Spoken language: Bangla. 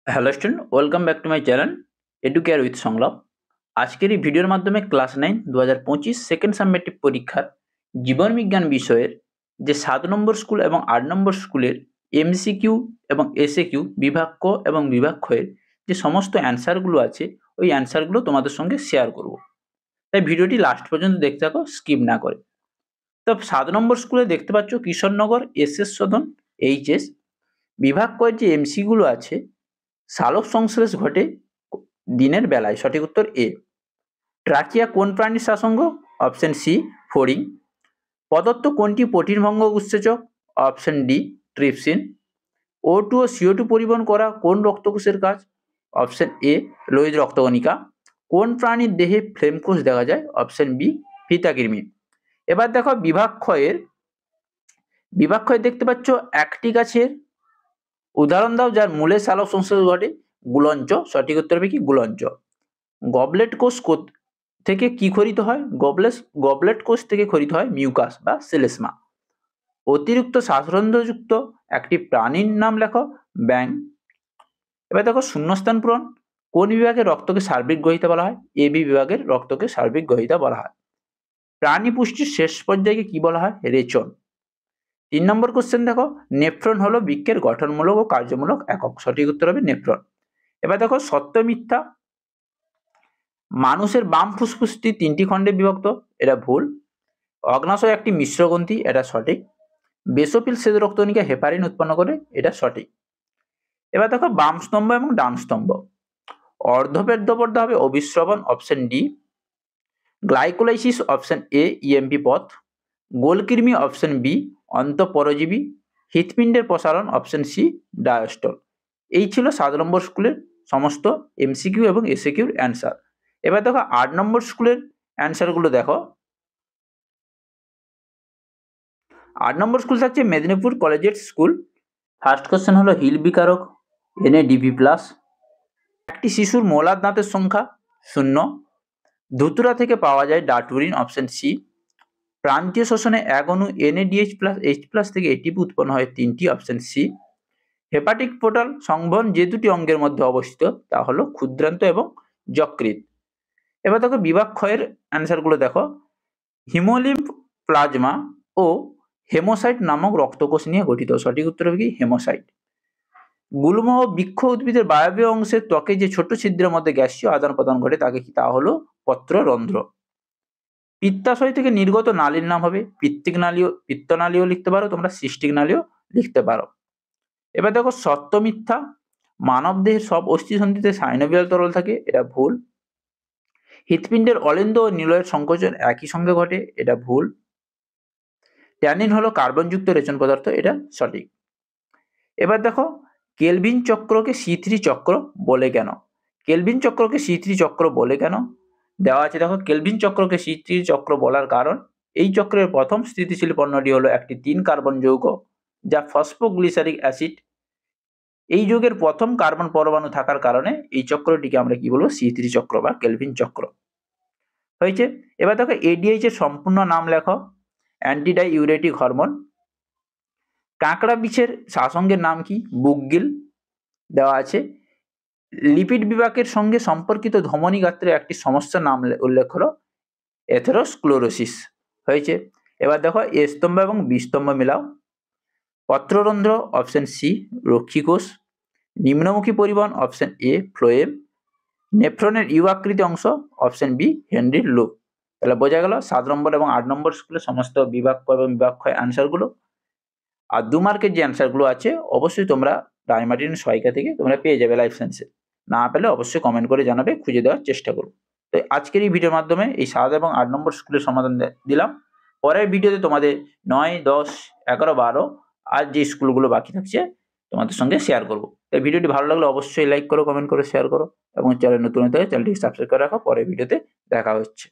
Hello student, welcome back to my channel educare with সংলাপ। আজকের এই ভিডিওর মাধ্যমে ক্লাস 9 2025 সেকেন্ড সাবমেটিভ পরীক্ষার জীবন বিজ্ঞান বিষয়ের যে 7 নম্বর স্কুল এবং 8 নম্বর স্কুলের এমসিকিউ এবং এসএকিউ বিভাগ ক এবং বিভাগ খ এর যে সমস্ত অ্যান্সারগুলো আছে ওই অ্যান্সারগুলো তোমাদের সঙ্গে শেয়ার করব। তাই ভিডিওটি লাস্ট পর্যন্ত দেখতে থাকো, স্কিপ না করে। তো 7 নম্বর স্কুলে দেখতে পাচ্ছ কিশোরনগর এসএস সদন এইচএস বিভাগ ক এর যে এমসিগুলো আছে, সালোক সংশ্লেষ ঘটে দিনের বেলায়। সঠিক উত্তর এ। ট্রাকিয়া কোন প্রাণীর শ্বাসঙ্গ? অপশন সি ফড়িং। পদার্থ কোনটি প্রোটিন ভঙ্গ উৎসেচক? Option D trypsin. O2 ও CO2 পরিবহন করা কোন রক্তকোষের কাজ? অপশন এ লোহিত রক্তকণিকা। কোন প্রাণীর দেহে ফ্লেম কোষ দেখা যায়? অপশন বি ফিতাকৃমি। এবার দেখো বিভাগ ক্ষয়ের দেখতে পাচ্ছ একটি গাছের উদাহরণ দাও যার মূলে সালোক সংশ্লেষ ঘটে। গুলঞ্চ। সঠিক উত্তর হবে কি গুলঞ্চ। গবলেট কোষ থেকে কি খরিত হয়? গবলেট কোষ থেকে খরিত হয় মিউকাস বা সেলেসমা। অতিরিক্ত শ্বাসরন্ধ্রযুক্ত একটি প্রাণীর নাম লেখো। ব্যাং। এবার দেখো শূন্যস্থান পূরণ। কোন বিভাগের রক্তকে সার্বিক গ্রহিতা বলা হয়? এবি বিভাগের রক্তকে সার্বিক গ্রহিতা বলা হয়। প্রাণী পুষ্টির শেষ পর্যায়ে কি বলা হয়? রেচন। 3 নম্বর কোশ্চেন দেখো, নেফ্রন হলো বৃক্কের গঠনমূলক ও কার্যমূলক একক। সঠিক উত্তর হবে নেফ্রন। এবার দেখো সত্য মিথ্যা। মানুষের বাম ফুসফুসটি 3টি খণ্ডে বিভক্ত। এটা ভুল। অগ্নাশয় একটি মিশ্র গ্রন্থি। এটা সঠিক। বেসোফিল শ্বেত রক্তকণিকা হেপারিন উৎপন্ন করে। এটা সঠিক। এবার দেখো বাম স্তম্ভ এবং ডান স্তম্ভ। অর্ধবেদ্যপর্দা হবে অভিস্রবণ। Option D. Glycolysis option A EMP পথ। গোলকৃমি অপশন বি অন্তঃপরজীবী। হৃৎপিণ্ডের প্রসারণ অপশন সি ডায়াস্টল। এই ছিল 7 নম্বর স্কুলের সমস্ত এমসিকিউ এবং এসএকিউর অ্যান্সার। এবার দেখো 8 নম্বর স্কুলের অ্যান্সারগুলো দেখো। 8 নম্বর স্কুল থাকছে Medinipur collegiate school. First question হলো হিল বিকারক NADP+। একটি শিশুর মোলার দাঁতের সংখ্যা 0। ধুতুরা থেকে পাওয়া যায় ডাটুরিন। Option C. প্রান্তীয় শোষণে এক অণু NADH+H+ থেকে এটিপি উৎপন্ন হয় 3টি। Option C. হেপাটিক পোর্টাল সংবহন যে দুটি অঙ্গের মধ্যে অবস্থিত তা হলো ক্ষুদ্রান্ত এবং যকৃৎ। এবার দেখো বিভাগ ক্ষয়ের অ্যান্সারগুলো দেখো। হিমোলিম্ফ প্লাজমা ও হেমোসাইট নামক রক্তকোষ নিয়ে গঠিত। সঠিক উত্তর হবে কি হেমোসাইট। গুল্ম ও বৃক্ষ উদ্ভিদের বায়বীয় অংশের ত্বকে যে ছোট ছিদ্রের মধ্যে গ্যাসীয় আদান প্রদান ঘটে তাকে কি তা হলো পত্ররন্ধ্র। পিত্তাশয় থেকে নির্গত নালীর নাম হবে পিত্তনালীও লিখতে পারো তোমরা, সিস্টিক নালীও লিখতে পারো। এবার দেখো সত্য মিথ্যা। মানব দেহের সব অস্থিসন্ধিতে সাইনোভিয়াল তরল থাকে। এটা ভুল। হৃৎপিণ্ডের অলিন্দ ও নিলয়ের সংকোচন একই সঙ্গে ঘটে। এটা ভুল। ট্যানিন হলো কার্বনযুক্ত রেচন পদার্থ। এটা সঠিক। এবার দেখো কেলভিন চক্রকে C3 চক্র বলে কেন? কেলভিন চক্রকে C3 চক্র বলে কেন দেওয়া আছে দেখো। কেলভিন চক্রকে C3 চক্র বলার কারণ এই চক্রের প্রথম স্থিতিশীল পণ্যটি হলো একটি 3 কার্বন যৌগ যা ফসফোগ্লিসারিক অ্যাসিড। এই যৌগের প্রথম কার্বন পরমাণু থাকার কারণে এই চক্রটিকে আমরা কি বলবো? C3 চক্র বা কেলভিন চক্র হয়েছে। এবার দেখো ADH এর সম্পূর্ণ নাম লেখো। Antidiuretic hormone. কাঁকড়া বিছের শাসঙ্গের নাম কি? বুকগিল দেওয়া আছে। লিপিড বিভাগের সঙ্গে সম্পর্কিত ধমনী গাত্রের একটি সমস্যার নাম উল্লেখ করো। এথেরোস্ক্লেরোসিস হয়েছে। এবার দেখো এ স্তম্ভ এবং বি স্তম্ভ মিলাও। পত্ররন্ধ্র অপশন সি রক্ষীকোষ। নিম্নমুখী পরিবহন অপশন এ ফ্লোয়েম। নেফ্রনের ইউ আকৃতি অংশ অপশন বি হেনরির লুপ। তাহলে বোঝা গেল 7 নম্বর এবং 8 নম্বর স্কুলের সমস্ত বিভাগ ক এবং বিভাগ খ অ্যান্সারগুলো। আর 2 মার্কের যে অ্যান্সারগুলো আছে অবশ্যই তোমরা রায়মার্টিন সহায়িকা থেকে তোমরা পেয়ে যাবে লাইফ সায়েন্সে। না পেলে অবশ্যই কমেন্ট করে জানাবে, খুঁজে দেওয়ার চেষ্টা করব। তো আজকের এই ভিডিওর মাধ্যমে এই 7 এবং 8 নম্বর স্কুলের সমাধান দিলাম। পরের ভিডিওতে তোমাদের 9, 10, 11, 12 আর যে স্কুলগুলো বাকি থাকছে তোমাদের সঙ্গে শেয়ার করব। তাই ভিডিওটি ভালো লাগলে অবশ্যই লাইক করো, কমেন্ট করো, শেয়ার করো এবং চ্যানেল নতুন হতে চ্যানেলটি সাবস্ক্রাইব করে রাখো। পরের ভিডিওতে দেখা হচ্ছে।